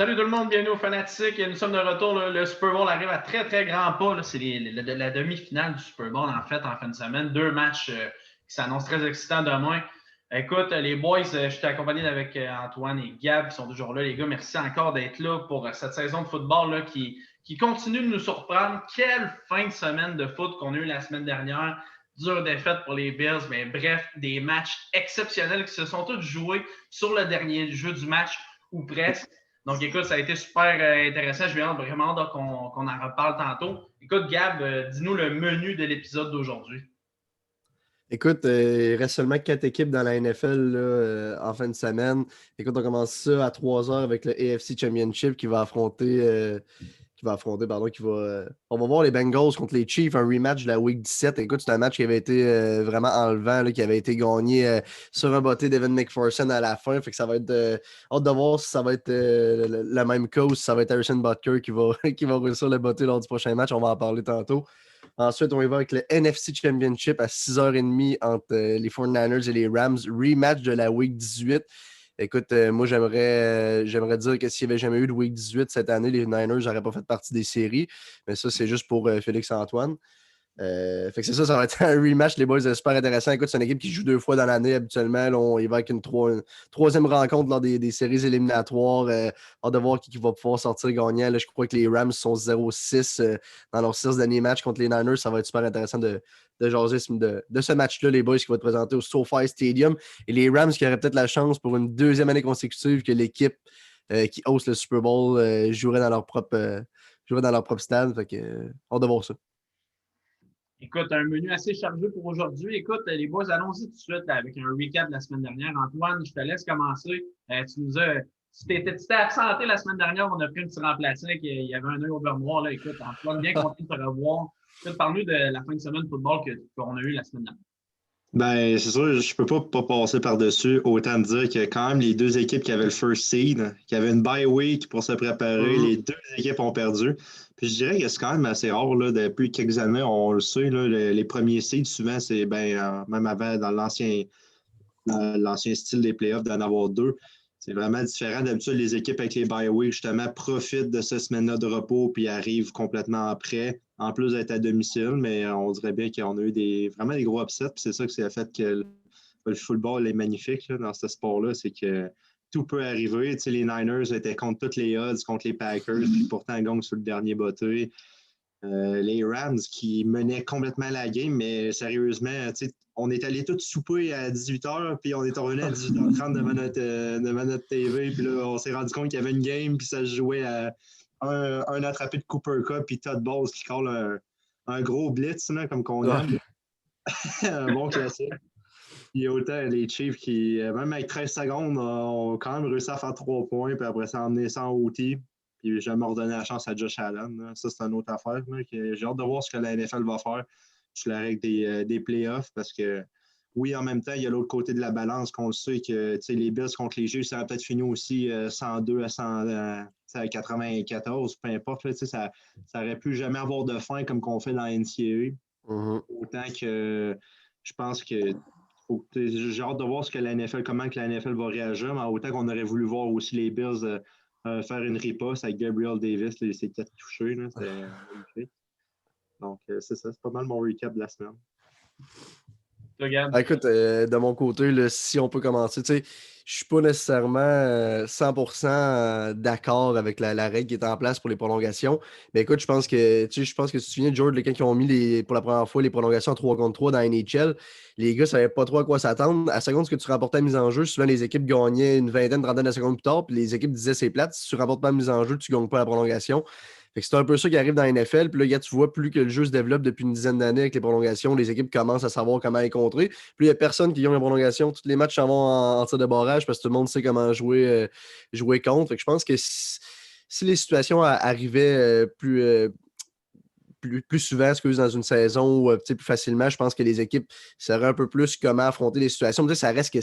Salut tout le monde, bienvenue aux Fanatiques. Nous sommes de retour. Le Super Bowl arrive à très, très grands pas. Là. C'est la demi-finale du Super Bowl, en fin de semaine. Deux matchs qui s'annoncent très excitants demain. Écoute, les boys, je suis accompagné avec Antoine et Gab qui sont toujours là. Les gars, merci encore d'être là pour cette saison de football là, qui continue de nous surprendre. Quelle fin de semaine de foot qu'on a eu la semaine dernière. Dure défaite pour les Bills, mais bref, des matchs exceptionnels qui se sont tous joués sur le dernier jeu du match ou presque. Donc, écoute, ça a été super intéressant. Je viens vraiment qu'on en reparle tantôt. Écoute, Gab, dis-nous le menu de l'épisode d'aujourd'hui. Écoute, il reste seulement 4 équipes dans la NFL là, en fin de semaine. Écoute, on commence ça à 3h avec le AFC Championship qui va affronter. On va voir les Bengals contre les Chiefs, un rematch de la Week 17. Écoute, c'est un match qui avait été vraiment enlevant, là, qui avait été gagné sur un botté d'Evan McPherson à la fin. Fait que ça va être hâte de voir si ça va être le même cas ou si ça va être Harrison Butker qui va, qui va réussir le botté lors du prochain match. On va en parler tantôt. Ensuite, on y va avec le NFC Championship à 6h30 entre les 49ers et les Rams. Rematch de la Week 18. Écoute, moi, j'aimerais dire que s'il n'y avait jamais eu de Week 18 cette année, les Niners n'auraient pas fait partie des séries. Mais ça, c'est juste pour Félix-Antoine. Fait que c'est ça va être un rematch, les boys, super intéressant. Écoute, c'est une équipe qui joue 2 fois dans l'année habituellement. Là, il va avec une troisième rencontre lors des séries éliminatoires. Hâte de voir qui va pouvoir sortir gagnant. Là, je crois que les Rams sont 0-6 dans leurs 6 derniers matchs contre les Niners. Ça va être super intéressant de jaser de ce match-là, les boys, qui va être présenté au SoFi Stadium. Et les Rams qui auraient peut-être la chance pour une deuxième année consécutive que l'équipe qui hoste le Super Bowl jouerait dans leur propre stade. Fait que hâte de voir ça. Écoute, un menu assez chargé pour aujourd'hui. Écoute, les boys, allons-y tout de suite là, avec un recap de la semaine dernière. Antoine, je te laisse commencer. Tu t'étais absenté la semaine dernière, on a pris un petit remplaçant, il y avait un œil au beurre noir. Là. Écoute, Antoine, bien content de te revoir. Écoute, parle-nous de la fin de semaine de football qu'on a eu la semaine dernière. Ben, c'est sûr, je peux pas passer par-dessus. Autant dire que quand même les deux équipes qui avaient le first seed, qui avaient une bye week pour se préparer, les deux équipes ont perdu. Puis je dirais que c'est quand même assez rare, là, depuis quelques années, on le sait, là, les premiers seeds, souvent, c'est même avant, dans l'ancien style des playoffs, d'en avoir deux. C'est vraiment différent. D'habitude, les équipes avec les bye week, justement, profitent de ce semaine-là de repos puis arrivent complètement après, en plus d'être à domicile. Mais on dirait bien qu'on a eu vraiment des gros upsets. Puis c'est ça que c'est le fait que le football est magnifique là, dans ce sport-là. C'est que tout peut arriver. Tu sais, les Niners étaient contre toutes les odds, contre les Packers, puis pourtant ils gagnent sur le dernier botté. Les Rams qui menaient complètement la game, mais sérieusement, on est allé tous souper à 18h, puis on est revenu à 18h30 devant notre TV, puis là, on s'est rendu compte qu'il y avait une game, puis ça se jouait à un attrapé de Cooper Cup, puis Todd Bowles qui colle un gros blitz, là, comme qu'on aime. Un bon classique. Puis autant les Chiefs qui, même avec 13 secondes, ont quand même réussi à faire 3 points, puis après ça, emmener ça en OT. Puis j'ai jamais redonné la chance à Josh Allen. Là. Ça, c'est une autre affaire. Là, j'ai hâte de voir ce que la NFL va faire sur la règle des playoffs parce que, oui, en même temps, il y a l'autre côté de la balance qu'on le sait que les Bills contre les Chiefs, ça va peut-être fini aussi 102 à 94, peu importe. Là, ça aurait pu jamais avoir de fin comme qu'on fait dans la NCAA. Autant que je pense que j'ai hâte de voir comment que la NFL va réagir, mais autant qu'on aurait voulu voir aussi les Bills faire une riposte avec Gabriel Davis, ses 4 touchés. C'était magnifique. Donc, c'est ça. C'est pas mal mon recap de la semaine. Écoute, de mon côté, là, si on peut commencer, je ne suis pas nécessairement 100% d'accord avec la règle qui est en place pour les prolongations. Mais écoute, je pense que tu te souviens, George, quand ils ont mis pour la première fois les prolongations en 3 contre 3 dans la NHL, les gars ne savaient pas trop à quoi s'attendre. À la seconde que tu remportais la mise en jeu, souvent les équipes gagnaient une vingtaine, trentaine de secondes plus tard, puis les équipes disaient c'est plate, si tu ne remportes pas la mise en jeu, tu ne gagnes pas la prolongation. Fait que c'est un peu ça qui arrive dans la NFL. Puis là, tu vois, plus que le jeu se développe depuis une dizaine d'années avec les prolongations, les équipes commencent à savoir comment les contrer. Plus il n'y a personne qui gagne les prolongations. Tous les matchs s'en vont en tir de barrage parce que tout le monde sait comment jouer contre. Fait que je pense que si les situations arrivaient plus souvent dans une saison ou plus facilement, je pense que les équipes sauraient un peu plus comment affronter les situations. Mais ça reste que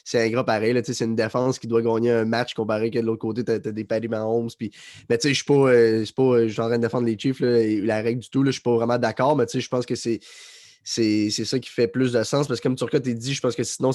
c'est ingrat pareil. Là, c'est une défense qui doit gagner un match comparé que de l'autre côté, tu as des Patty Mahomes. Mais je suis pas, je suis en train de défendre les Chiefs, là, et la règle du tout. Je suis pas vraiment d'accord, mais je pense que c'est ça qui fait plus de sens parce que comme Turcotte t'a dit, je pense que sinon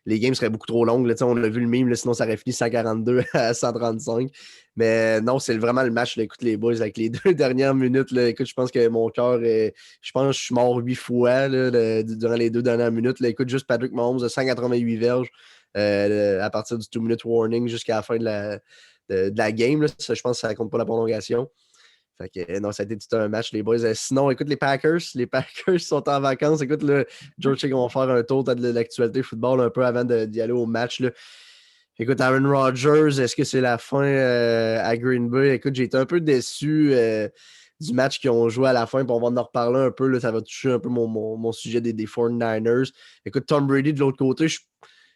les games seraient beaucoup trop longues. Là, on a vu le meme, là, sinon ça aurait fini 142 à 135. Mais non, c'est vraiment le match. Là, écoute, les boys, avec les 2 dernières minutes, là, écoute, je pense que mon cœur est. Je pense que je suis mort 8 fois là, durant les 2 dernières minutes. Là, écoute, juste Patrick Mahomes de 188 verges à partir du 2-minute warning jusqu'à la fin de la game. Là. Ça, je pense que ça compte pas la prolongation. Fait que non, ça a été tout un match, les boys. Sinon, écoute, les Packers sont en vacances. Écoute, là, George, on va faire un tour de l'actualité football un peu avant d'y aller au match. Là. Écoute, Aaron Rodgers, est-ce que c'est la fin à Green Bay? Écoute, j'ai été un peu déçu du match qu'ils ont joué à la fin, puis on va en reparler un peu. Là, ça va toucher un peu mon sujet des 49ers. Écoute, Tom Brady de l'autre côté,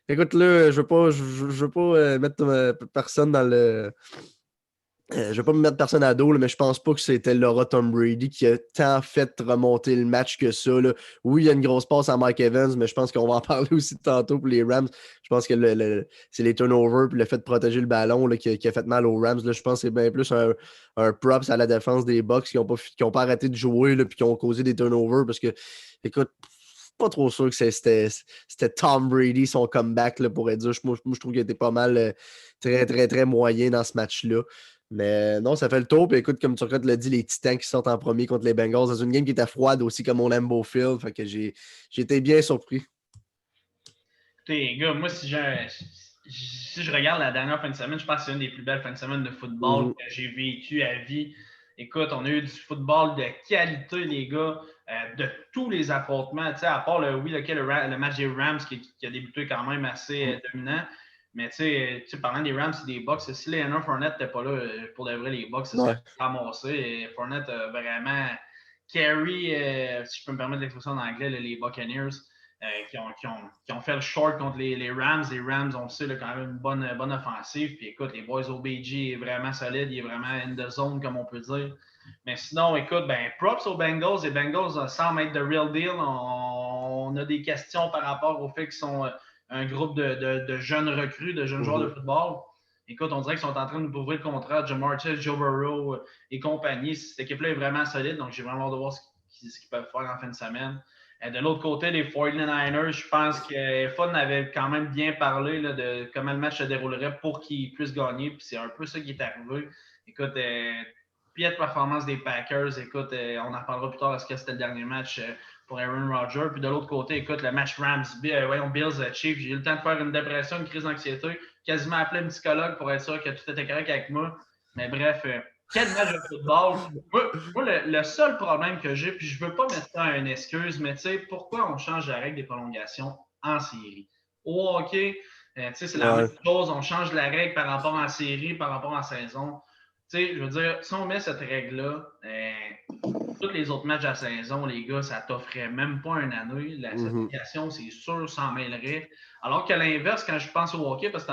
écoute, là, je veux pas mettre personne dans le. Je ne vais pas me mettre personne à dos, là, mais je pense pas que c'était Laura Tom Brady qui a tant fait remonter le match que ça. Là. Oui, il y a une grosse passe à Mike Evans, mais je pense qu'on va en parler aussi tantôt pour les Rams. Je pense que c'est les turnovers et le fait de protéger le ballon là, qui a fait mal aux Rams. Là. Je pense que c'est bien plus un props à la défense des Bucks qui n'ont pas arrêté de jouer et qui ont causé des turnovers parce que, écoute, pas trop sûr que c'était Tom Brady, son comeback, là, pour être dire. Moi, je trouve qu'il était pas mal très, très, très moyen dans ce match-là. Mais non, ça fait le tour. Puis écoute, comme Turcotte l'a dit, les Titans qui sortent en premier contre les Bengals dans une game qui était froide aussi comme au Lambeau Field. Fait que j'ai été bien surpris. Écoutez, les gars, moi, si je regarde la dernière fin de semaine, je pense que c'est une des plus belles fins de semaine de football que j'ai vécu à vie. Écoute, on a eu du football de qualité, les gars, de tous les affrontements. À part le match des Rams qui a débuté quand même assez dominant. Mais parlant des Rams et des Bucks, si Leonard Fournette n'était pas là, pour de vrai, les Bucks se seraient ramassés. Et Fournette a vraiment carry, si je peux me permettre l'expression en anglais, les Buccaneers. Qui ont fait le short contre les Rams. Les Rams, on sait, là, quand même une bonne offensive. Puis écoute, les boys OBJ est vraiment solide. Il est vraiment in the zone, comme on peut dire. Mais sinon, écoute, props aux Bengals. Les Bengals semblent être the real deal. On a des questions par rapport au fait qu'ils sont un groupe de jeunes recrues, de jeunes joueurs de football. Écoute, on dirait qu'ils sont en train de nous ouvrir le contrat. Jamar Chase, Joe Burrow et compagnie. Cette équipe-là est vraiment solide. Donc, j'ai vraiment hâte de voir ce qu'ils peuvent faire en fin de semaine. De l'autre côté, les 49ers, je pense que Fun avait quand même bien parlé là, de comment le match se déroulerait pour qu'ils puissent gagner. Puis c'est un peu ça qui est arrivé. Écoute, piètre performance des Packers. Écoute, on en parlera plus tard. Est-ce que c'était le dernier match pour Aaron Rodgers? Puis de l'autre côté, écoute, le match Rams, Bills, Chiefs. J'ai eu le temps de faire une dépression, une crise d'anxiété. Quasiment appelé un psychologue pour être sûr que tout était correct avec moi. Mais bref, quel match de football! Moi le seul problème que j'ai, puis je ne veux pas mettre ça à une excuse, mais tu sais, pourquoi on change la règle des prolongations en série? Au hockey, c'est la même chose, on change la règle par rapport en série, par rapport en saison. Tu sais, je veux dire, si on met cette règle-là, tous les autres matchs de la saison, les gars, ça t'offrait même pas une année. La certification, c'est sûr, s'en mêlerait. Alors qu'à l'inverse, quand je pense au hockey, parce que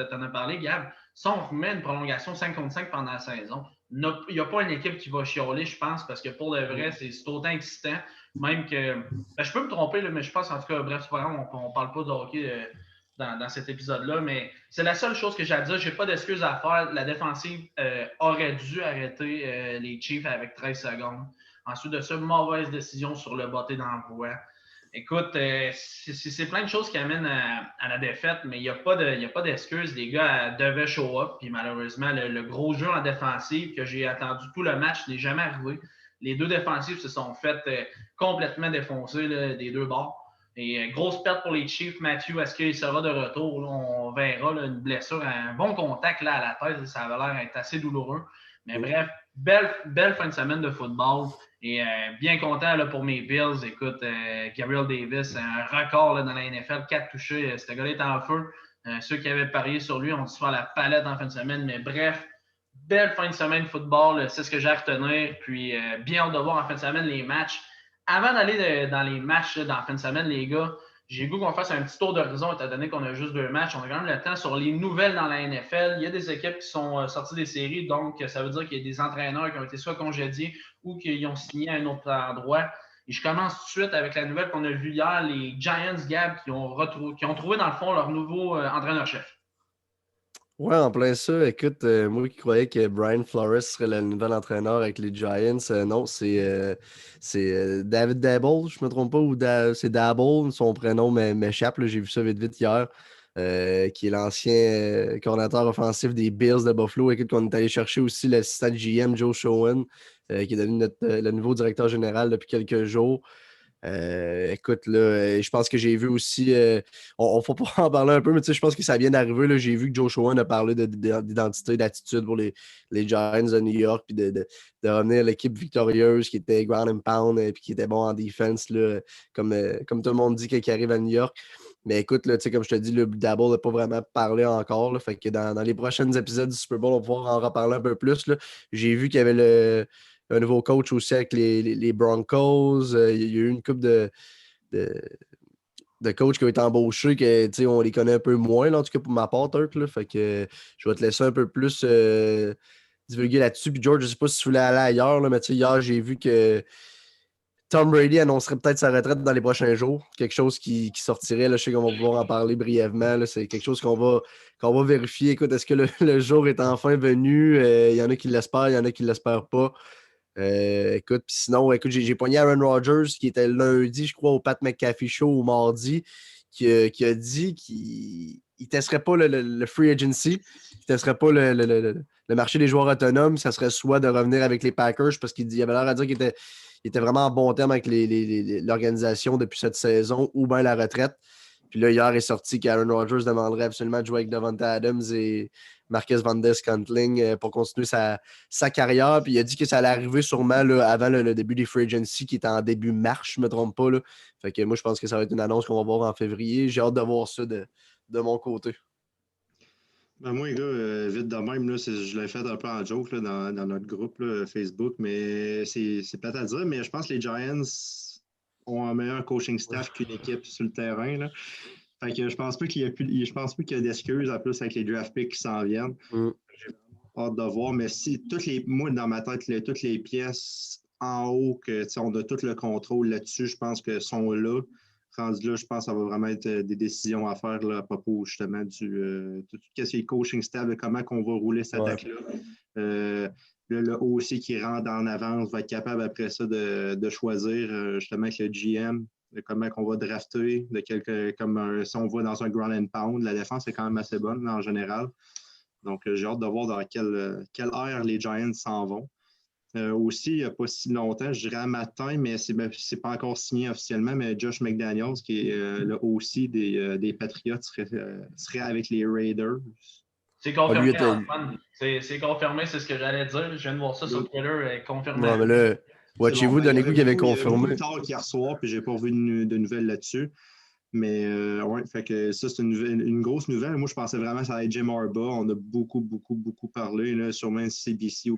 t'en as parlé, Gab, si on remet une prolongation 5 contre 5 pendant la saison, il n'y a pas une équipe qui va chialer, je pense, parce que pour le vrai, c'est autant excitant. Même que. Je peux me tromper, là, mais je pense, en tout cas, bref, c'est pas grave, on ne parle pas de hockey dans cet épisode-là, mais c'est la seule chose que j'ai à dire. Je n'ai pas d'excuses à faire. La défensive aurait dû arrêter les Chiefs avec 13 secondes. Ensuite de ça, mauvaise décision sur le botté d'envoi. Écoute, c'est plein de choses qui amènent à la défaite, mais il n'y a pas d'excuses. Les gars devaient show up, puis malheureusement, le gros jeu en défensive que j'ai attendu tout le match n'est jamais arrivé. Les deux défensives se sont faites complètement défoncer là, des deux bords. Et grosse perte pour les Chiefs. Matthew, est-ce qu'il sera de retour? Là, on verra là, une blessure, un bon contact là, à la tête. Ça avait l'air d'être assez douloureux. Mais bref, belle fin de semaine de football. Et bien content là, pour mes Bills. Écoute, Gabriel Davis, un record là, dans la NFL, 4 touchés. Ce gars-là est en feu. Ceux qui avaient parié sur lui ont dû se faire la palette en fin de semaine. Mais bref, belle fin de semaine de football. C'est ce que j'ai à retenir. Puis bien hâte de voir en fin de semaine les matchs. Avant d'aller dans les matchs dans la fin de semaine, les gars, j'ai le goût qu'on fasse un petit tour d'horizon étant donné qu'on a juste 2 matchs. On a quand même le temps sur les nouvelles dans la NFL. Il y a des équipes qui sont sorties des séries, donc ça veut dire qu'il y a des entraîneurs qui ont été soit congédiés ou qui ont signé à un autre endroit. Et je commence tout de suite avec la nouvelle qu'on a vue hier, les Giants, Gab, qui ont trouvé dans le fond leur nouveau entraîneur-chef. Ouais, en plein ça. Écoute, moi qui croyais que Brian Flores serait le nouvel entraîneur avec les Giants, non, c'est David Dabble, je me trompe pas, ou c'est Dabble, son prénom m'échappe, là, j'ai vu ça vite vite hier, qui est l'ancien coordinateur offensif des Bills de Buffalo. Écoute, qu'on est allé chercher aussi l'assistant GM Joe Schoen, qui est devenu le nouveau directeur général depuis quelques jours. Écoute, là, je pense que j'ai vu aussi, on ne faut pas en parler un peu, mais tu sais, je pense que ça vient d'arriver. Là, j'ai vu que Joe Schoen a parlé d'identité, d'attitude pour les Giants de New York, puis de revenir à l'équipe victorieuse qui était ground and pound, et puis qui était bon en defense, là, comme tout le monde dit qu'il arrive à New York. Mais écoute, là, comme je te dis, le Dabble n'a pas vraiment parlé encore. Là, fait que dans les prochains épisodes du Super Bowl, on va pouvoir en reparler un peu plus. Là. J'ai vu qu'il y avait un nouveau coach aussi avec les Broncos. Il y a eu une couple de, de coachs qui ont été embauchés que on les connaît un peu moins, là, en tout cas pour ma part, Turk. Là, fait que je vais te laisser un peu plus divulguer là-dessus. Puis George, je ne sais pas si tu voulais aller ailleurs, là, mais hier, j'ai vu que Tom Brady annoncerait peut-être sa retraite dans les prochains jours. Quelque chose qui sortirait. Là, je sais qu'on va pouvoir en parler brièvement. Là, c'est quelque chose qu'on va vérifier. Écoute, est-ce que le jour est enfin venu? Il y en a qui l'espèrent, il y en a qui ne l'espèrent pas. Écoute, puis sinon, écoute, j'ai pogné Aaron Rodgers qui était lundi, je crois, au Pat McAfee Show ou mardi, qui a dit qu'il ne testerait pas le free agency, il ne testerait pas le marché des joueurs autonomes. Ça serait soit de revenir avec les Packers parce qu'il avait l'air à dire qu'il était vraiment en bon terme avec l'organisation depuis cette saison ou bien la retraite. Puis là, hier est sorti qu'Aaron Rodgers demanderait absolument de jouer avec Davante Adams et Marquez Valdes-Scantling pour continuer sa carrière. Puis il a dit que ça allait arriver sûrement là, avant le début des free agency qui était en début mars, je ne me trompe pas. Là. Fait que moi, je pense que ça va être une annonce qu'on va voir en février. J'ai hâte de voir ça de mon côté. Ben moi, les gars, vite de même, là, je l'ai fait un peu en joke là, dans notre groupe là, Facebook, mais c'est plate à dire, mais je pense que les Giants ont un meilleur coaching staff qu'une équipe sur le terrain. Là. Fait que je pense pas qu'il y a plus, je pense pas qu'il y a d'excuses en plus avec les draft picks qui s'en viennent. J'ai hâte de voir, mais si moi dans ma tête, toutes les pièces en haut, que on a tout le contrôle là-dessus, je pense que sont là. Rendu là, je pense que ça va vraiment être des décisions à faire là, à propos justement du tout ce qui est coaching staff, de comment on va rouler cette attaque-là. Le OC qui rentre en avance va être capable après ça de choisir justement avec le GM de comment on va drafter, si on va dans un ground and pound. La défense est quand même assez bonne là, en général. Donc, j'ai hâte de voir dans quelle ère les Giants s'en vont. Aussi, il n'y a pas si longtemps, je dirais à matin, mais c'est pas encore signé officiellement, mais Josh McDaniels, qui est le OC des Patriots, serait avec les Raiders. C'est confirmé, Antoine. C'est confirmé, c'est ce que j'allais dire. Je viens de voir ça sur Twitter, confirmé. Non, mais là, watchez-vous, donnez coup qu'il avait confirmé. Il y avait tard hier soir, puis j'ai pas vu de nouvelles là-dessus. Mais ouais, fait que ça, c'est une grosse nouvelle. Moi, je pensais vraiment que ça allait être Jim Harbaugh. On a beaucoup parlé, là, sûrement CBC.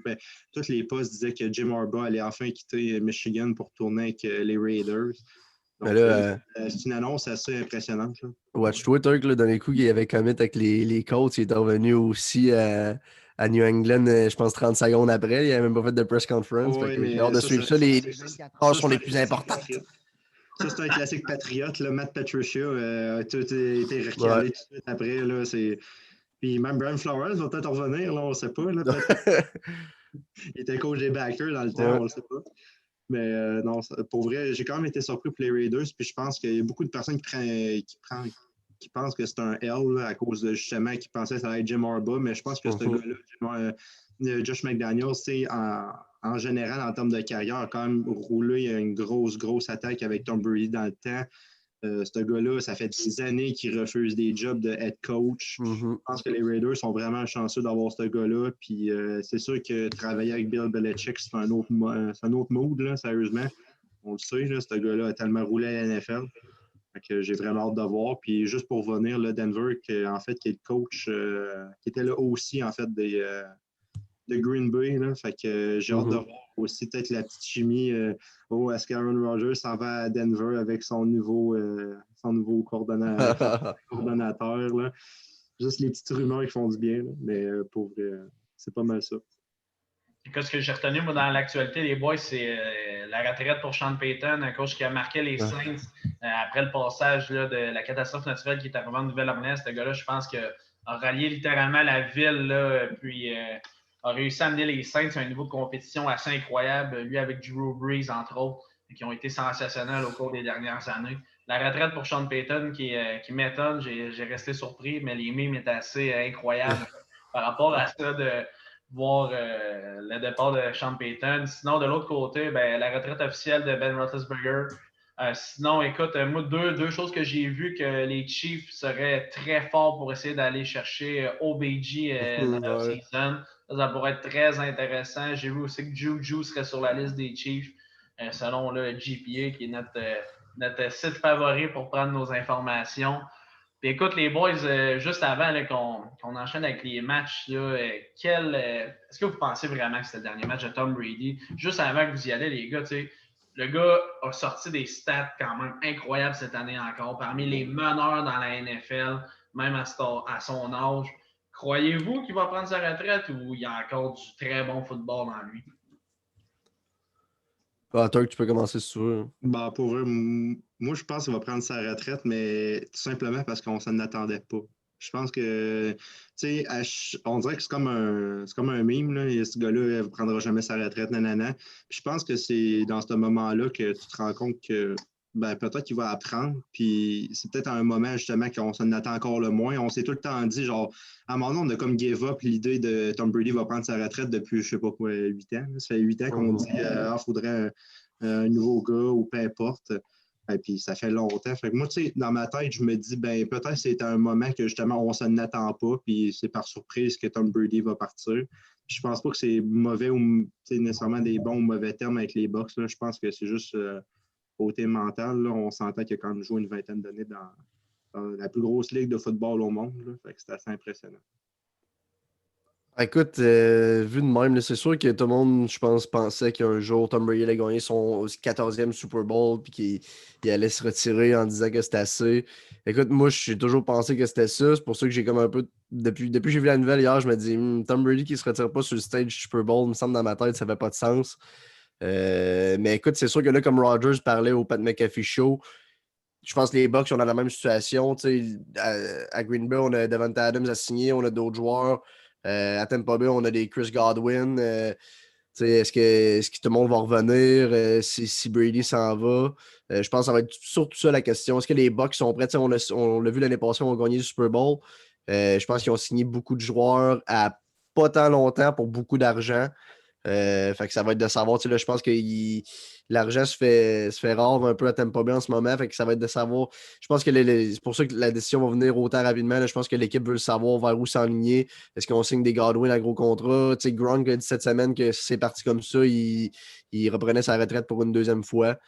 Tous les postes disaient que Jim Harbaugh allait enfin quitter Michigan pour tourner avec les Raiders. Donc, c'est une annonce assez impressionnante. Là. Watch Twitter, dans les coups, il avait commit avec les Colts. Il est revenu aussi à New England, je pense, 30 secondes après. Il n'avait même pas fait de press conference. Oui, mais j'ai hâte de suivre ça. Les 24 heures sont les plus importantes. Ça, c'est un classique patriote. Là. Matt Patricia a tout été regardé tout de suite après. Là, puis même Brian Flores va peut-être revenir, là, on ne sait pas. Là, il était coach des backers dans le temps, on ne le sait pas. Mais non, pour vrai, j'ai quand même été surpris pour les Raiders. Puis je pense qu'il y a beaucoup de personnes qui pensent que c'est un L là, à cause de justement qui pensaient que ça allait être Jim Harbaugh. Mais je pense que ce gars-là, Josh McDaniels, c'est en général, en termes de carrière, a quand même roulé. Il y a une grosse attaque avec Tom Brady dans le temps. Ce gars-là, ça fait des années qu'il refuse des jobs de head coach. Je pense que les Raiders sont vraiment chanceux d'avoir ce gars-là. Puis c'est sûr que travailler avec Bill Belichick, c'est un autre mood, là, sérieusement. On le sait, là, ce gars-là a tellement roulé à la NFL. Fait que j'ai vraiment hâte de voir. Puis juste pour revenir, là, Denver, qui est le coach, qui était là aussi, en fait, de Green Bay. Là. Fait que j'ai hâte de voir aussi peut-être la petite chimie. Est-ce qu'Aaron Rodgers s'en va à Denver avec son nouveau coordonnateur? Là. Juste les petites rumeurs qui font du bien. Là. Mais pour vrai, c'est pas mal ça. Ce que j'ai retenu, moi, dans l'actualité, les boys, c'est la retraite pour Sean Payton, un coach qui a marqué les Saints après le passage là, de la catastrophe naturelle qui est arrivée en Nouvelle-Orléans. Ce gars-là, je pense que a rallié littéralement la ville, là, puis a réussi à amener les Saints à un niveau de compétition assez incroyable. Lui avec Drew Brees, entre autres, qui ont été sensationnels au cours des dernières années. La retraite pour Sean Payton qui m'étonne, j'ai resté surpris, mais les mimes étaient assez incroyables par rapport à ça de voir le départ de Sean Payton. Sinon, de l'autre côté, ben, la retraite officielle de Ben Roethlisberger. Sinon, écoute, moi, deux choses que j'ai vues que les Chiefs seraient très forts pour essayer d'aller chercher OBJ dans leur season. Ça pourrait être très intéressant. J'ai vu aussi que Juju serait sur la liste des Chiefs, selon le GPA, qui est notre site favori pour prendre nos informations. Puis écoute, les boys, juste avant là, qu'on enchaîne avec les matchs, là, est-ce que vous pensez vraiment que c'était le dernier match de Tom Brady? Juste avant que vous y allez, les gars, le gars a sorti des stats quand même incroyables cette année encore, parmi les meneurs dans la NFL, même à son âge. Croyez-vous qu'il va prendre sa retraite ou il y a encore du très bon football en lui? Ah, toi, tu peux commencer si tu veux. Ben, pour eux, moi, je pense qu'il va prendre sa retraite, mais tout simplement parce qu'on s'en attendait pas. Je pense que, tu sais, on dirait que c'est comme un meme, là. Et ce gars-là, il ne prendra jamais sa retraite, nanana. Puis je pense que c'est dans ce moment-là que tu te rends compte que ben, peut-être qu'il va apprendre. Puis c'est peut-être à un moment, justement, qu'on s'en attend encore le moins. On s'est tout le temps dit, genre, à un moment donné, on a comme give up l'idée de Tom Brady va prendre sa retraite depuis, je sais pas quoi, 8 ans. Ça fait 8 ans qu'on dit, faudrait un nouveau gars ou peu importe. Et puis ça fait longtemps. Fait que moi, tu sais, dans ma tête, je me dis, ben peut-être c'est un moment que justement on s'en attend pas, puis c'est par surprise que Tom Brady va partir. Puis je pense pas que c'est mauvais ou nécessairement des bons ou mauvais termes avec les Bucks. Là. Je pense que c'est juste côté mental. Là. On s'entend qu'il a quand même joué une vingtaine d'années dans la plus grosse ligue de football au monde. Là. Fait que c'est assez impressionnant. Écoute, vu de même, là, c'est sûr que tout le monde, je pense, pensait qu'un jour Tom Brady allait gagner son 14e Super Bowl puis qu'il allait se retirer en disant que c'était assez. Écoute, moi, j'ai toujours pensé que c'était ça. C'est pour ça que j'ai comme un peu. Depuis que j'ai vu la nouvelle hier, je me dis Tom Brady qui se retire pas sur le stage Super Bowl, me semble dans ma tête, ça fait pas de sens. Mais écoute, c'est sûr que là, comme Rodgers parlait au Pat McAfee Show, je pense que les Bucks, on a la même situation. À Green Bay, on a Davante Adams à signer, on a d'autres joueurs. À Tampa Bay, on a des Chris Godwin. Est-ce que tout le monde va revenir si Brady s'en va? Je pense que ça va être surtout ça la question. Est-ce que les Bucks sont prêts? On l'a vu l'année passée, on a gagné le Super Bowl. Je pense qu'ils ont signé beaucoup de joueurs à pas tant longtemps pour beaucoup d'argent. Fait que ça va être de savoir, là, je pense que l'argent se fait rare un peu à Tampa Bay en ce moment. Fait que ça va être de savoir. Je pense que c'est pour ça que la décision va venir autant rapidement. Là. Je pense que l'équipe veut savoir vers où s'enligner. Est-ce qu'on signe des Godwin à gros contrat? Gronk a dit cette semaine que c'est parti comme ça. Il reprenait sa retraite pour une deuxième fois.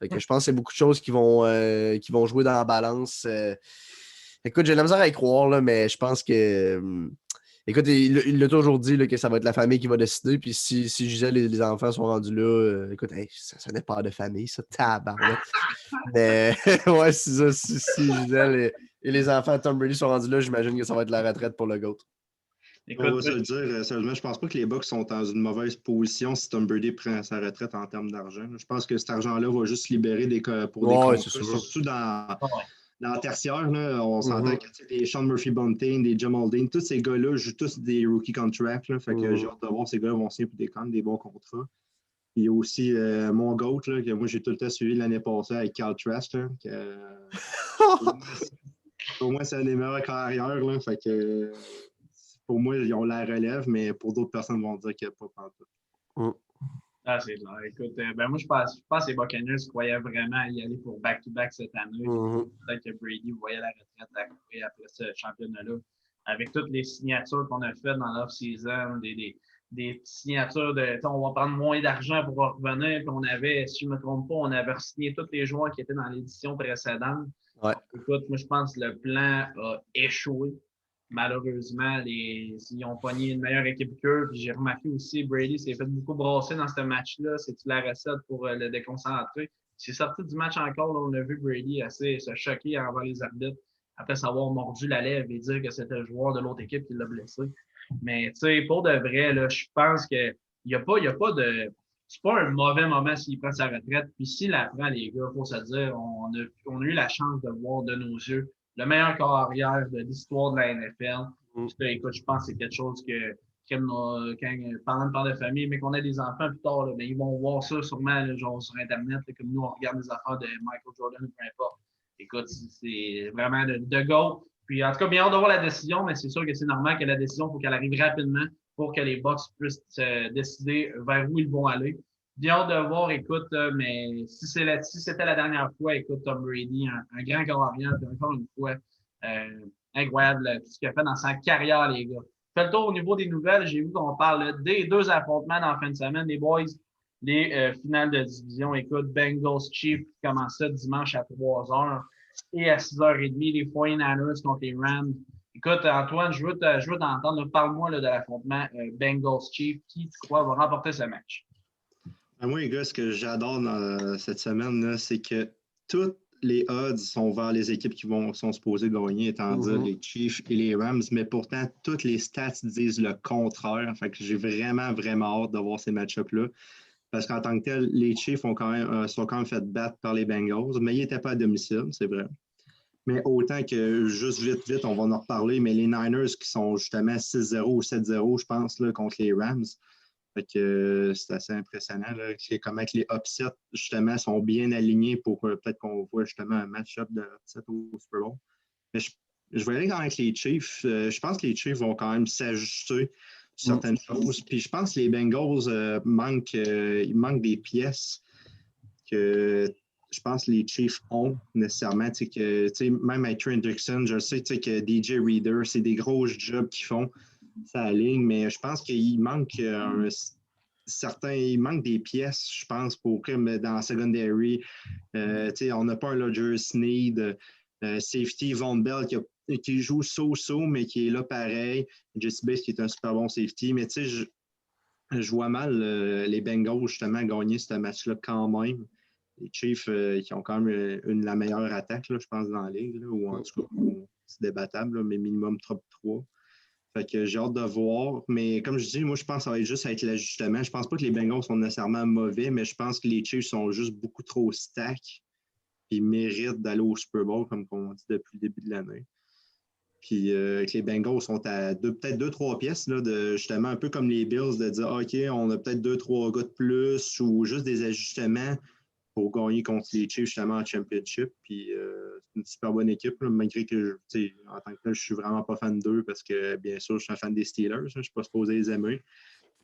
Fait que je pense que c'est beaucoup de choses qui vont jouer dans la balance. Écoute, j'ai de la misère à y croire, là, mais je pense que. Écoute, il l'a toujours dit là, que ça va être la famille qui va décider. Puis si Gisèle et les enfants sont rendus là, écoute, hey, ça n'est pas de famille, ça, tabarnak. Mais ouais, c'est ça. Si Gisèle et les enfants de Tom Brady sont rendus là, j'imagine que ça va être la retraite pour le GOAT. On va se le dire, sérieusement, je pense pas que les Bucks sont dans une mauvaise position si Tom Brady prend sa retraite en termes d'argent. Je pense que cet argent-là va juste se libérer pour des contrats, surtout dans le tertiaire. Là, on s'entend que les Sean Murphy-Bunting, des Jamal Dean, tous ces gars-là jouent tous des rookie contracts. Là, fait que j'ai hâte de voir ces gars-là vont signer pour des bons contrats. Il y a aussi mon GOAT, là, que moi j'ai tout le temps suivi l'année passée avec Cal Trask. Pour moi, c'est un des meilleurs carrières. Là, fait que pour moi, ils ont la relève, mais pour d'autres personnes vont dire qu'il n'y a pas pantoute. Ah, c'est clair. Écoute, moi, je pense que les Buccaneers croyaient vraiment y aller pour back-to-back cette année. Peut-être que Brady voyait la retraite à courir après ce championnat-là. Avec toutes les signatures qu'on a faites dans l'off-season, des signatures on va prendre moins d'argent pour revenir. Puis on avait, si je ne me trompe pas, on avait signé tous les joueurs qui étaient dans l'édition précédente. Ouais. Écoute, moi, je pense que le plan a échoué. Malheureusement, ils ont pogné une meilleure équipe qu'eux. Puis j'ai remarqué aussi, Brady s'est fait beaucoup brasser dans ce match-là. C'est-tu la recette pour le déconcentrer? C'est sorti du match encore. Là, on a vu Brady assez se choquer envers les arbitres après s'avoir mordu la lèvre et dire que c'était le joueur de l'autre équipe qui l'a blessé. Mais tu sais, pour de vrai, là, je pense qu'il n'y a pas de. C'est pas un mauvais moment s'il prend sa retraite. Puis s'il la prend, les gars, il faut se dire, on a eu la chance de voir de nos yeux le meilleur corps arrière de l'histoire de la NFL. Mm. Puis ça, écoute, je pense que c'est quelque chose que parlant de père de famille, mais qu'on a des enfants plus tard, là, ben, ils vont voir ça sûrement là, genre sur Internet, là, comme nous, on regarde des affaires de Michael Jordan ou peu importe. Écoute, c'est vraiment de go. Puis en tout cas, bien hâte de voir la décision, mais c'est sûr que c'est normal que la décision, il faut qu'elle arrive rapidement pour que les Bucks puissent décider vers où ils vont aller. Bien hâte de voir, écoute, mais si c'était la dernière fois, écoute, Tom Brady, un grand corps arrière, puis encore une fois, incroyable tout ce qu'il a fait dans sa carrière, les gars. Fait le tour au niveau des nouvelles. J'ai vu qu'on parle des deux affrontements dans la fin de semaine, les boys. Les finales de division. Écoute, Bengals Chiefs qui commence ça dimanche à 3h et à 6h30, les 49ers contre les Rams. Écoute, Antoine, je veux t'entendre. Parle-moi de l'affrontement Bengals Chiefs. Qui, tu crois, va remporter ce match? Moi, les gars, ce que j'adore dans cette semaine, c'est que toutes les odds sont vers les équipes qui sont supposées gagner, étant dire les Chiefs et les Rams, mais pourtant, toutes les stats disent le contraire. Fait que j'ai vraiment, vraiment hâte de voir ces match-ups-là. Parce qu'en tant que tel, les Chiefs sont quand même fait battre par les Bengals, mais ils n'étaient pas à domicile, c'est vrai. Mais autant que, juste vite, on va en reparler, mais les Niners qui sont justement 6-0 ou 7-0, je pense, là, contre les Rams. Fait que c'est assez impressionnant là, comment les upsets, justement, sont bien alignés pour peut-être qu'on voit justement un match-up de upset au Super Bowl. Mais je vais aller quand même avec les Chiefs. Je pense que les Chiefs vont quand même s'ajuster sur certaines choses. Puis je pense que les Bengals il manque des pièces que je pense que les Chiefs ont nécessairement. Même avec Trent Dixon, je sais que DJ Reader, c'est des gros jobs qu'ils font sa ligne, mais je pense qu'il manque il manque des pièces, je pense, pour comme dans la secondary. On n'a pas un Rodgers Sneed, safety Von Bell qui joue so-so, mais qui est là pareil. Jesse Bates qui est un super bon safety, mais je vois mal les Bengals justement gagner ce match-là quand même. Les Chiefs qui ont quand même la meilleure attaque, là, je pense, dans la ligue, là, ou en tout cas, c'est débattable, là, mais minimum top 3. Fait que j'ai hâte de voir. Mais comme je dis, moi, je pense que ça va juste être l'ajustement. Je pense pas que les Bengals sont nécessairement mauvais, mais je pense que les Chiefs sont juste beaucoup trop stack. Ils méritent d'aller au Super Bowl, comme on dit depuis le début de l'année. Puis que les Bengals sont à peut-être 2-3 pièces, là, justement, un peu comme les Bills, de dire OK, on a peut-être 2-3 gars de plus ou juste des ajustements pour gagner contre les Chiefs justement en championship. Puis c'est une super bonne équipe, là, malgré que en tant que tel, je suis vraiment pas fan d'eux parce que bien sûr, je suis un fan des Steelers. Là, je ne suis pas supposé les aimer.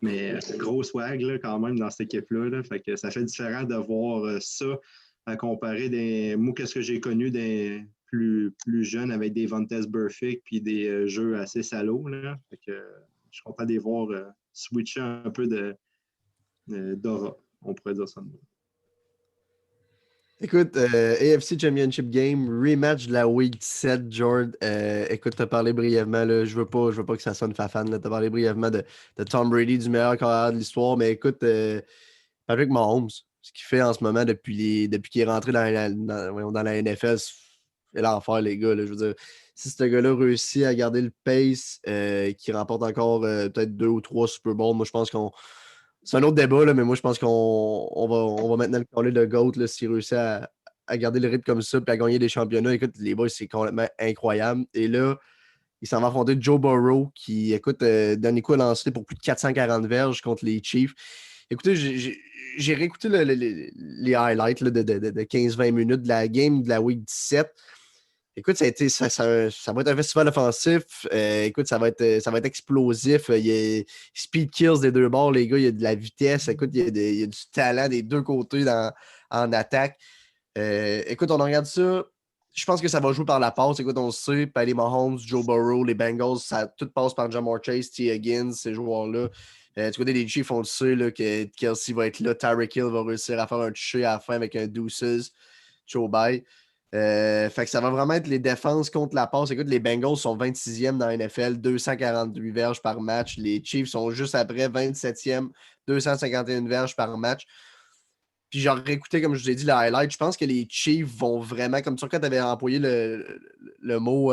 Mais gros swag là, quand même dans cette équipe-là. Là, fait que ça fait différent de voir ça à comparer moi, qu'est-ce que j'ai connu des plus jeunes avec des Vontaze Burfict puis des jeux assez salauds. Là. Fait que je suis content de les voir switcher un peu d'aura. On pourrait dire ça de moi. Écoute, AFC Championship Game, rematch de la Week 7, George. Écoute, tu as parlé brièvement, là, je veux pas que ça sonne fafane, tu as parlé brièvement de Tom Brady, du meilleur carrière de l'histoire, mais écoute, Patrick Mahomes, ce qu'il fait en ce moment depuis qu'il est rentré dans la NFL, c'est l'enfer, les gars. Là, je veux dire, si ce gars-là réussit à garder le pace, qu'il remporte encore peut-être 2 ou 3 Super Bowls, moi, je pense qu'on. C'est un autre débat, là, mais moi, je pense qu'on va maintenant le coller le GOAT s'il réussit à garder le rythme comme ça et à gagner des championnats. Écoute, les boys, c'est complètement incroyable. Et là, il s'en va affronter Joe Burrow qui, écoute, dernier coup a lancé pour plus de 440 verges contre les Chiefs. Écoutez, j'ai réécouté les highlights là, de 15-20 minutes de la game de la Week 17. Écoute, ça va être un festival offensif. Écoute, ça va être explosif. Il y a speed kills des deux bords, les gars. Il y a de la vitesse. Écoute, il y a du talent des deux côtés en attaque. Écoute, on regarde ça. Je pense que ça va jouer par la passe. Écoute, on le sait, Patty Mahomes, Joe Burrow, les Bengals, ça tout passe par Ja'Marr Chase, T. Higgins, ces joueurs-là. Du côté des Chiefs, on le sait là, que Kelsey va être là. Tyreek Hill va réussir à faire un toucher à la fin avec un Deuces. Joe Bye. Fait que ça va vraiment être les défenses contre la passe. Écoute, les Bengals sont 26e dans la NFL, 248 verges par match. Les Chiefs sont juste après 27e, 251 verges par match. Puis j'aurais écouté, comme je vous ai dit, le highlight. Je pense que les Chiefs vont vraiment, comme ça, quand tu avais employé le mot,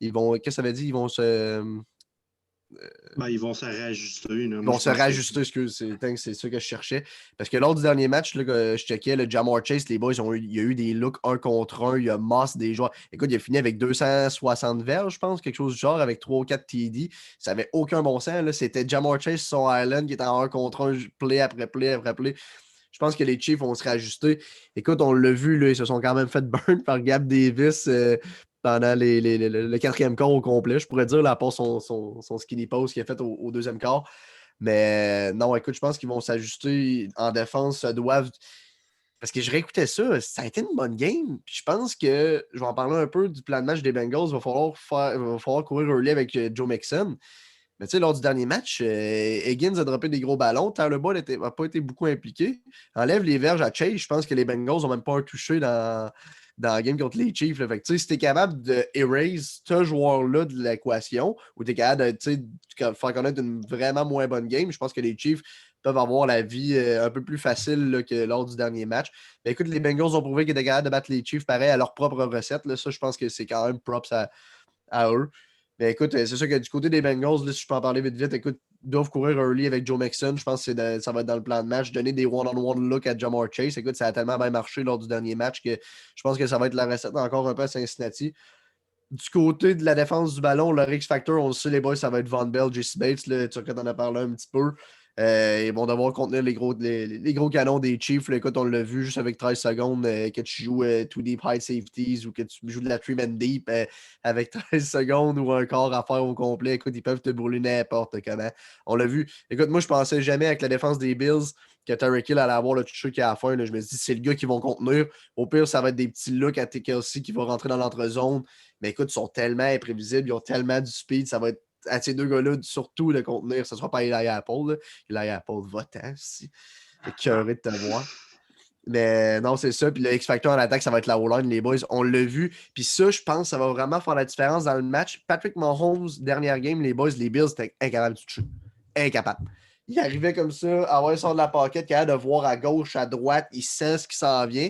ils vont, qu'est-ce que ça veut dire? Ils vont se. Ils vont se réajuster. Ils vont se réajuster, excuse, c'est ça que je cherchais. Parce que lors du dernier match, là, que je checkais, le Ja'Marr Chase, les boys, il y a eu des looks 1 contre 1, il y a masse des joueurs. Écoute, il a fini avec 260 verges, je pense, quelque chose du genre, avec 3 ou 4 TD. Ça n'avait aucun bon sens. Là. C'était Ja'Marr Chase sur son Island qui était en 1 contre 1, play après play après play. Je pense que les Chiefs vont se réajuster. Écoute, on l'a vu, là, ils se sont quand même fait burn par Gab Davis pendant le quatrième quart au complet. Je pourrais dire, là, à part son skinny pose qu'il a fait au deuxième quart. Mais non, écoute, je pense qu'ils vont s'ajuster en défense, se doivent. Parce que je réécoutais ça a été une bonne game. Puis je pense que je vais en parler un peu du plan de match des Bengals. Il va falloir courir early avec Joe Mixon. Mais tu sais, lors du dernier match, Higgins a droppé des gros ballons. Tyler Boyd n'a pas été beaucoup impliqué. Enlève les verges à Chase. Je pense que les Bengals n'ont même pas un touché dans la game contre les Chiefs. Là. Fait que, si tu es capable de erase ce joueur-là de l'équation, ou tu es capable de faire connaître une vraiment moins bonne game, je pense que les Chiefs peuvent avoir la vie un peu plus facile là, que lors du dernier match. Mais écoute, les Bengals ont prouvé qu'ils étaient capables de battre les Chiefs pareil à leur propre recette. Là. Ça, je pense que c'est quand même props à eux. Mais écoute, c'est sûr que du côté des Bengals, là, si je peux en parler vite, écoute, ils doivent courir early avec Joe Mixon. Je pense que ça va être dans le plan de match. Donner des one-on-one looks à Ja'Marr Chase. Écoute, ça a tellement bien marché lors du dernier match que je pense que ça va être la recette encore un peu à Cincinnati. Du côté de la défense du ballon, le X-Factor, on le sait, les boys, ça va être Von Bell, J.C. Bates. Là, tu en as parlé un petit peu. Ils vont devoir contenir les gros canons des Chiefs. Là, écoute, on l'a vu juste avec 13 secondes que tu joues 2 deep high safeties ou que tu joues de la 3-man deep avec 13 secondes ou un quart à faire au complet. Écoute, ils peuvent te brûler n'importe comment. On l'a vu. Écoute, moi, je pensais jamais avec la défense des Bills que Tyreek Hill allait avoir le toucher qui a à la fin. Là. Je me suis dit, c'est le gars qui vont contenir. Au pire, ça va être des petits looks à Kelsey qui va rentrer dans l'entrezone. Mais écoute, ils sont tellement imprévisibles, ils ont tellement du speed, ça va être à ces deux gars-là, surtout de contenir. Ce ne sera pas Eli Apple. Eli Apple, va-t'en, si. T'es cœuré de te voir. Mais non, c'est ça. Puis le X-Factor en attaque, ça va être la O-line, les boys. On l'a vu. Puis ça, je pense, ça va vraiment faire la différence dans le match. Patrick Mahomes, dernière game, les boys, les Bills, étaient incapables de toucher. Incapable. Il arrivait comme ça, à avoir sort de la pocket, capable de voir à gauche, à droite, il sent ce qui s'en vient.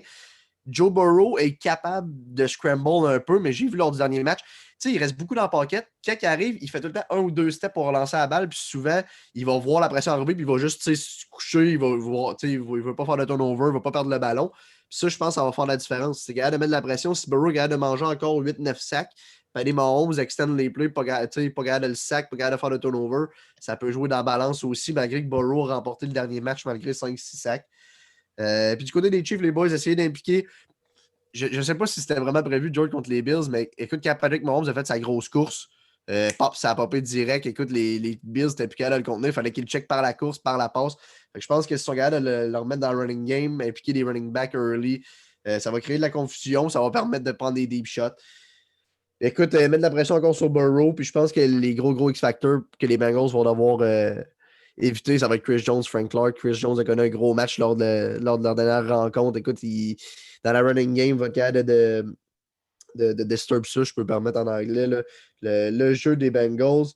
Joe Burrow est capable de scramble un peu, mais j'ai vu lors du dernier match, tu sais, il reste beaucoup dans le pocket. Quand il arrive, il fait tout le temps 1 ou 2 steps pour relancer la balle, puis souvent, il va voir la pression arriver, puis il va juste se coucher, il va pas faire de turnover, il va pas perdre le ballon. Puis ça, je pense, ça va faire la différence. C'est capable de mettre de la pression. Si Burrow est capable de manger encore 8-9 sacs, puis les Mahomes extend les plays, pas capable de le sac, pas capable de faire de turnover, ça peut jouer dans la balance aussi, malgré que Burrow a remporté le dernier match, malgré 5-6 sacs. Puis du côté des Chiefs, les boys essayaient d'impliquer. Je ne sais pas si c'était vraiment prévu, George, contre les Bills, mais écoute, quand Patrick Mahomes a fait sa grosse course, ça a popé direct. Écoute, les Bills n'étaient plus capables de le contenir. Il fallait qu'ils le checkent par la course, par la passe. Fait que je pense que si ils sont capables de le remettre dans le running game, impliquer des running backs early, ça va créer de la confusion. Ça va permettre de prendre des deep shots. Écoute, mettre de la pression encore sur Burrow, puis je pense que les gros X-Factors que les Bengals vont devoir éviter, ça va être Chris Jones, Frank Clark. Chris Jones a connu un gros match lors de leur dernière rencontre. Écoute, dans la running game, il va être capable de disturb ça, je peux me permettre en anglais, là, le jeu des Bengals.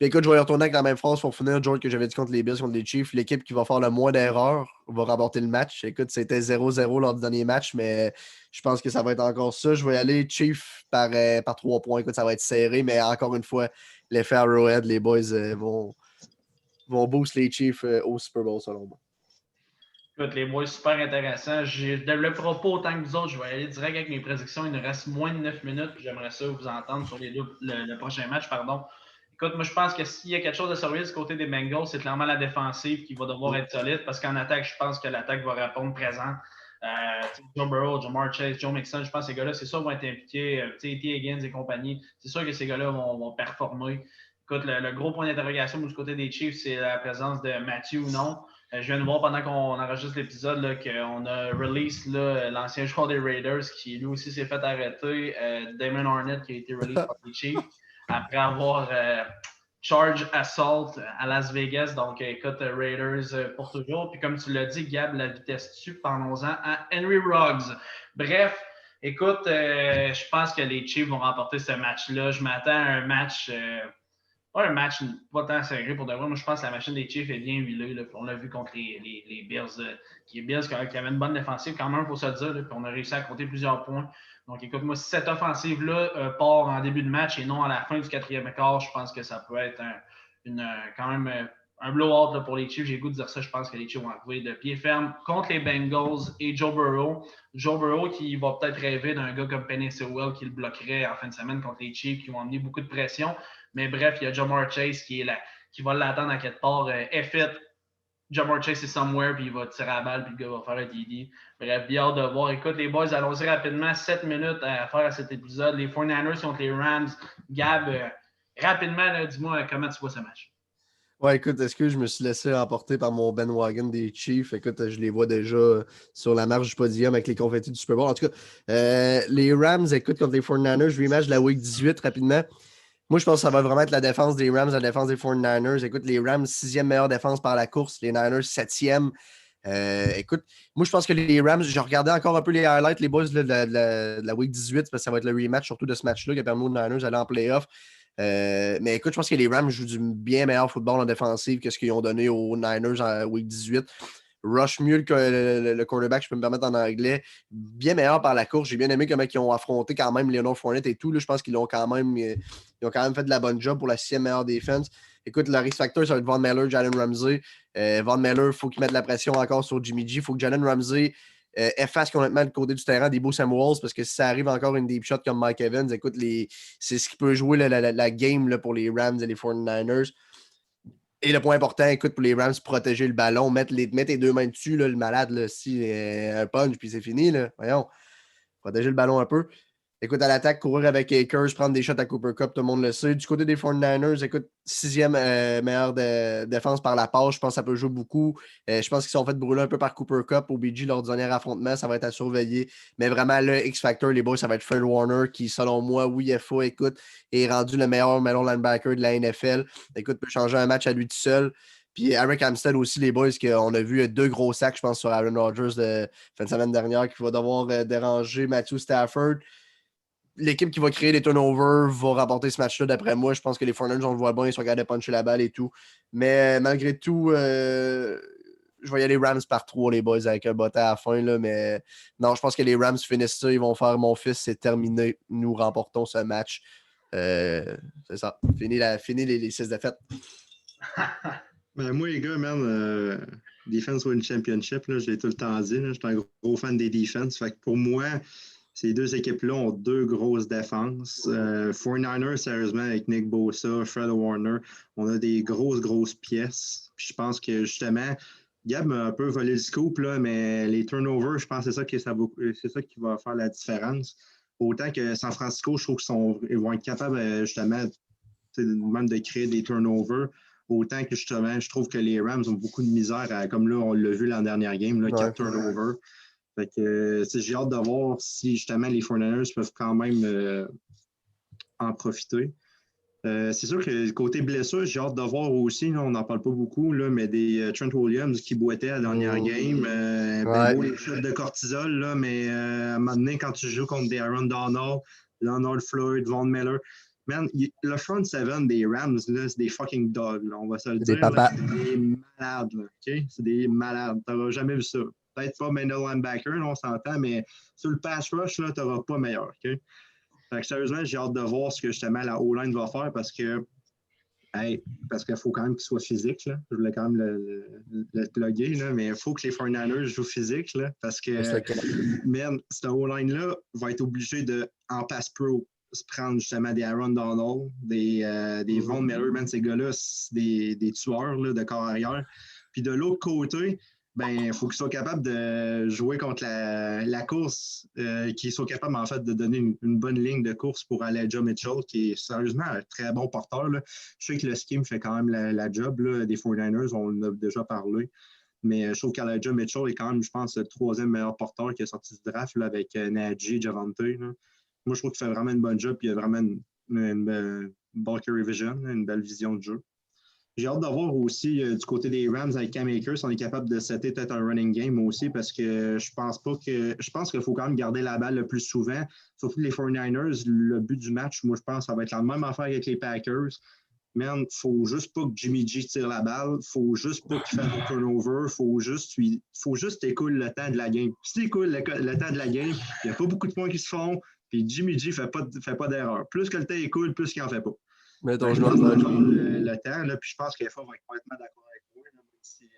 Puis écoute, je vais y retourner avec la même phrase pour finir, George, que j'avais dit contre les Bills, contre les Chiefs. L'équipe qui va faire le moins d'erreurs va remporter le match. Écoute, c'était 0-0 lors du dernier match, mais je pense que ça va être encore ça. Je vais y aller Chiefs par 3 points. Écoute, ça va être serré, mais encore une fois, l'effet Arrowhead, les boys vont boost les Chiefs au Super Bowl, selon moi. Écoute, les boys, super intéressants. Je ne développerai pas autant que vous autres. Je vais aller direct avec mes prédictions. Il nous reste moins de 9 minutes. J'aimerais ça vous entendre sur le prochain match. Pardon. Écoute, moi, je pense que s'il y a quelque chose à surveiller du côté des Bengals, c'est clairement la défensive qui va devoir être solide parce qu'en attaque, je pense que l'attaque va répondre présent. Joe Burrow, Ja'Marr Chase, Joe Mixon, je pense que ces gars-là, c'est sûr, vont être impliqués. T. Higgins et compagnie, c'est sûr que ces gars-là vont performer. Écoute, le gros point d'interrogation du côté des Chiefs, c'est la présence de Mathieu ou non. Je viens de voir pendant qu'on enregistre l'épisode là, qu'on a release là, l'ancien joueur des Raiders qui lui aussi s'est fait arrêter, Damon Arnett qui a été release par les Chiefs après avoir charge assault à Las Vegas. Donc, écoute, Raiders pour toujours. Puis comme tu l'as dit, Gab, la vitesse tue, parlons-en à Henry Ruggs. Bref, écoute, je pense que les Chiefs vont remporter ce match-là. Je m'attends à un match... pas un match pas tant serré pour de vrai. Moi, je pense que la machine des Chiefs est bien huilée. Là. On l'a vu contre les Bills, qui avaient une bonne défensive quand même, il faut se le dire. Là, puis on a réussi à compter plusieurs points. Donc, écoute, moi, si cette offensive-là part en début de match et non à la fin du quatrième quart, je pense que ça peut être quand même un blowout là, pour les Chiefs. J'ai le goût de dire ça. Je pense que les Chiefs vont arriver de pied ferme contre les Bengals et Joe Burrow. Joe Burrow qui va peut-être rêver d'un gars comme Penny Sewell qui le bloquerait en fin de semaine contre les Chiefs qui vont amener beaucoup de pression. Mais bref, il y a Ja'Marr Chase qui va l'attendre à quelque part. F-it. Ja'Marr Chase est somewhere, puis il va tirer la balle, puis le gars va faire un TD. Bref, bien hâte de voir. Écoute, les boys, allons-y rapidement. 7 minutes à faire à cet épisode. Les 49ers contre les Rams. Gab, rapidement, là, dis-moi comment tu vois ce match. Ouais, écoute, est-ce que je me suis laissé emporter par mon bandwagon des Chiefs? Écoute, je les vois déjà sur la marge du podium avec les confettis du Super Bowl. En tout cas, les Rams, écoute, contre les 49ers, rematch de la Week 18 rapidement. Moi, je pense que ça va vraiment être la défense des Rams, la défense des 49ers. Écoute, les Rams, 6e meilleure défense par la course. Les Niners, 7e. Écoute, moi, je pense que les Rams, je regardais encore un peu les highlights, les boys de la Week 18, parce que ça va être le rematch surtout de ce match-là qui a permis aux Niners d'aller en playoff. Mais écoute, je pense que les Rams jouent du bien meilleur football en défensive que ce qu'ils ont donné aux Niners en Week 18. Rush mieux que le quarterback, je peux me permettre en anglais. Bien meilleur par la course. J'ai bien aimé comment ils ont affronté quand même Leonard Fournette et tout. Là, je pense qu'ils ont quand même fait de la bonne job pour la 6e meilleure défense. Écoute, le risk factor, ça va être Von Miller, Jalen Ramsey. Von Miller, il faut qu'il mette la pression encore sur Jimmy G. Il faut que Jalen Ramsey efface complètement le côté du terrain des beaux Samuels parce que si ça arrive encore une deep shot comme Mike Evans, écoute, c'est ce qui peut jouer la game là, pour les Rams et les 49ers. Et le point important, écoute, pour les Rams, protéger le ballon, mettre les 2 mains dessus, là, le malade, là, si un punch, puis c'est fini. Là. Voyons, protéger le ballon un peu. Écoute, à l'attaque, courir avec Akers, prendre des shots à Cooper Kupp, tout le monde le sait. Du côté des 49ers, écoute, 6e meilleure défense par la passe. Je pense que ça peut jouer beaucoup. Je pense qu'ils sont fait brûler un peu par Cooper Kupp au BG lors du dernier affrontement. Ça va être à surveiller. Mais vraiment, le X-Factor, les boys, ça va être Fred Warner qui, selon moi, oui, FA, écoute, est rendu le meilleur middle linebacker de la NFL. Écoute, peut changer un match à lui tout seul. Puis Eric Armstead aussi, les boys, qu'on a vu 2 gros sacs, je pense, sur Aaron Rodgers de fin de semaine dernière, qui va devoir déranger Matthew Stafford. L'équipe qui va créer des turnovers va remporter ce match-là, d'après moi. Je pense que les 49ers, on le voit bien, ils sont capables de puncher la balle et tout. Mais malgré tout, je vais y aller Rams par 3, les boys, avec un bottin à la fin. Là, mais non, je pense que les Rams finissent ça. Ils vont faire mon fils, c'est terminé. Nous remportons ce match. C'est ça. Fini les 6 défaites. Ben, moi, les gars, man, Defense Win Championship, là, je l'ai tout le temps dit. Je suis un gros fan des defense. Fait que pour moi, ces 2 équipes-là ont 2 grosses défenses. 49ers, sérieusement, avec Nick Bosa, Fred Warner, on a des grosses pièces. Puis je pense que, justement, Gab m'a un peu volé le scoop, là, mais les turnovers, je pense que c'est ça qui va faire la différence. Autant que San Francisco, je trouve qu'ils vont être capables, justement, même de créer des turnovers. Autant que, justement, je trouve que les Rams ont beaucoup de misère, comme là, on l'a vu l'an dernière game, là, 4 turnovers. Fait que j'ai hâte de voir si justement les 49ers peuvent quand même en profiter. C'est sûr que côté blessure, j'ai hâte de voir aussi, là, on n'en parle pas beaucoup, là, mais des Trent Williams qui boitait à la dernière game. Beau les shots de cortisol, là, mais à un moment donné, quand tu joues contre des Aaron Donald, Leonard Floyd, Von Miller, man, le front seven des Rams, là, c'est des fucking dogs, là, on va se le dire. C'est des malades, là, OK? C'est des malades. T'auras jamais vu ça. Peut-être pas middle linebacker, là, on s'entend, mais sur le pass rush, tu n'auras pas meilleur. OK? Fait que, sérieusement, j'ai hâte de voir ce que justement la O-line va faire parce qu'il faut quand même qu'il soit physique. Là. Je voulais quand même le plugger, là, mais il faut que les 49ers jouent physique là, parce que man, cette O-line-là va être obligé de, en pass pro, se prendre justement des Aaron Donald, des Von Miller, man, ces gars-là, des tueurs là, de corps arrière. Puis de l'autre côté, il faut qu'ils soient capables de jouer contre la course, qu'ils soient capables en fait de donner une bonne ligne de course pour Elijah Mitchell, qui est sérieusement un très bon porteur. Là. Je sais que le scheme fait quand même la job là, des 49ers, on en a déjà parlé. Mais je trouve qu'Elijah Mitchell est quand même, je pense, le 3e meilleur porteur qui est sorti du draft là, avec Najee, Javonte. Là. Moi, je trouve qu'il fait vraiment une bonne job et il a vraiment une bulky vision, une belle vision de jeu. J'ai hâte de voir aussi du côté des Rams avec Cam Akers, on est capable de setter peut-être un running game aussi parce que je pense qu'il faut quand même garder la balle le plus souvent. Surtout les 49ers, le but du match, moi je pense que ça va être la même affaire avec les Packers. Man, faut juste pas que Jimmy G tire la balle, faut juste pas qu'il fasse un turnover, faut juste écouler le temps de la game. Si tu écoules le temps de la game, il n'y a pas beaucoup de points qui se font, puis Jimmy G fait pas d'erreur. Plus que le temps écoule, plus qu'il en fait pas. Mais ton le temps. Là, puis je pense qu'FA va être complètement d'accord avec moi, là, même si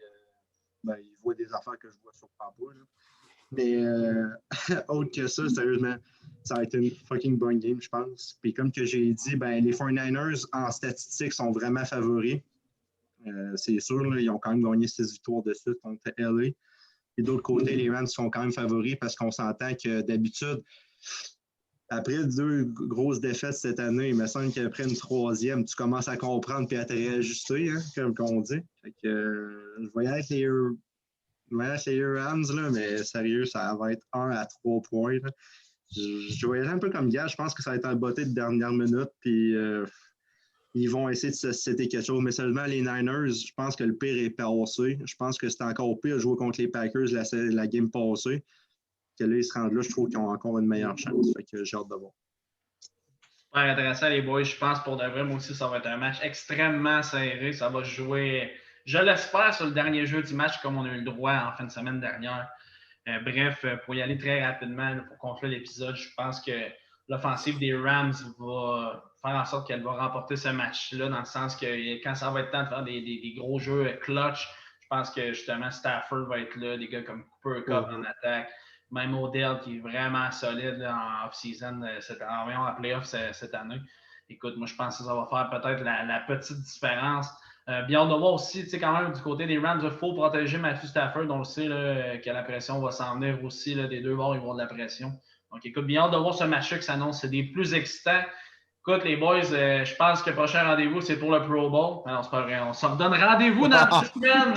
il voit des affaires que je vois sur Pampa. Mais autre que ça, sérieusement, ça a été une fucking bonne game, je pense. Puis comme que j'ai dit, les 49ers en statistiques sont vraiment favoris. C'est sûr, là, ils ont quand même gagné 6 victoires de suite contre LA. Et d'autre côté, les Rams sont quand même favoris parce qu'on s'entend que d'habitude, après 2 grosses défaites cette année, il me semble qu'après une 3e, tu commences à comprendre et à te réajuster, hein, comme on dit. Fait que, je voyais avec les Rams, là, mais sérieux, ça va être 1 à 3 points. Là. Je voyais un peu comme gars, je pense que ça va être un botté de dernière minute, puis ils vont essayer de se citer quelque chose. Mais seulement les Niners, je pense que le pire est passé. Je pense que c'était encore pire de jouer contre les Packers la game passée. Que là, ils se rendent là, je trouve qu'ils ont encore une meilleure chance. Fait que j'ai hâte de voir. Super intéressant, les boys. Je pense pour de vrai, moi aussi, ça va être un match extrêmement serré. Ça va se jouer, je l'espère, sur le dernier jeu du match, comme on a eu le droit en fin de semaine dernière. Bref, pour y aller très rapidement, pour conclure l'épisode, je pense que l'offensive des Rams va faire en sorte qu'elle va remporter ce match-là, dans le sens que quand ça va être temps de faire des gros jeux clutch, je pense que justement Stafford va être là, des gars comme Cooper Kupp en attaque. Même Odell qui est vraiment solide là, en off-season, en playoff cette année. Écoute, moi je pense que ça va faire peut-être la petite différence. Bien, on va voir aussi, tu sais, quand même, du côté des Rams, il faut protéger Matthew Stafford. On le sait là, que la pression va s'en venir aussi. Là, des deux bords, ils vont avoir de la pression. Donc, écoute, bien hâte de voir ce match-là qui s'annonce. C'est des plus excitants. Écoute, les boys, je pense que le prochain rendez-vous, c'est pour le Pro Bowl. Alors, c'est pas vrai. On se redonne rendez-vous dans 2 semaines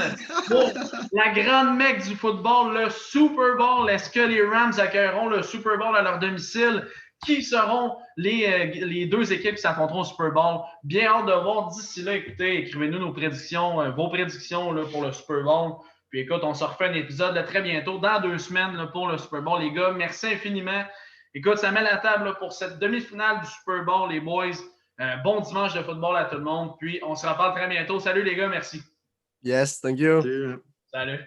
pour la grande mecque du football, le Super Bowl. Est-ce que les Rams accueilleront le Super Bowl à leur domicile? Qui seront les 2 équipes qui s'affronteront au Super Bowl? Bien hâte de voir. D'ici là, écoutez, écrivez-nous nos prédictions, vos prédictions là, pour le Super Bowl. Puis écoute, on se refait un épisode là, très bientôt, dans 2 semaines là, pour le Super Bowl. Les gars, merci infiniment. Écoute, ça met la table là, pour cette demi-finale du Super Bowl, les boys. Bon dimanche de football à tout le monde. Puis on se reparle très bientôt. Salut les gars, merci. Yes, thank you. Salut.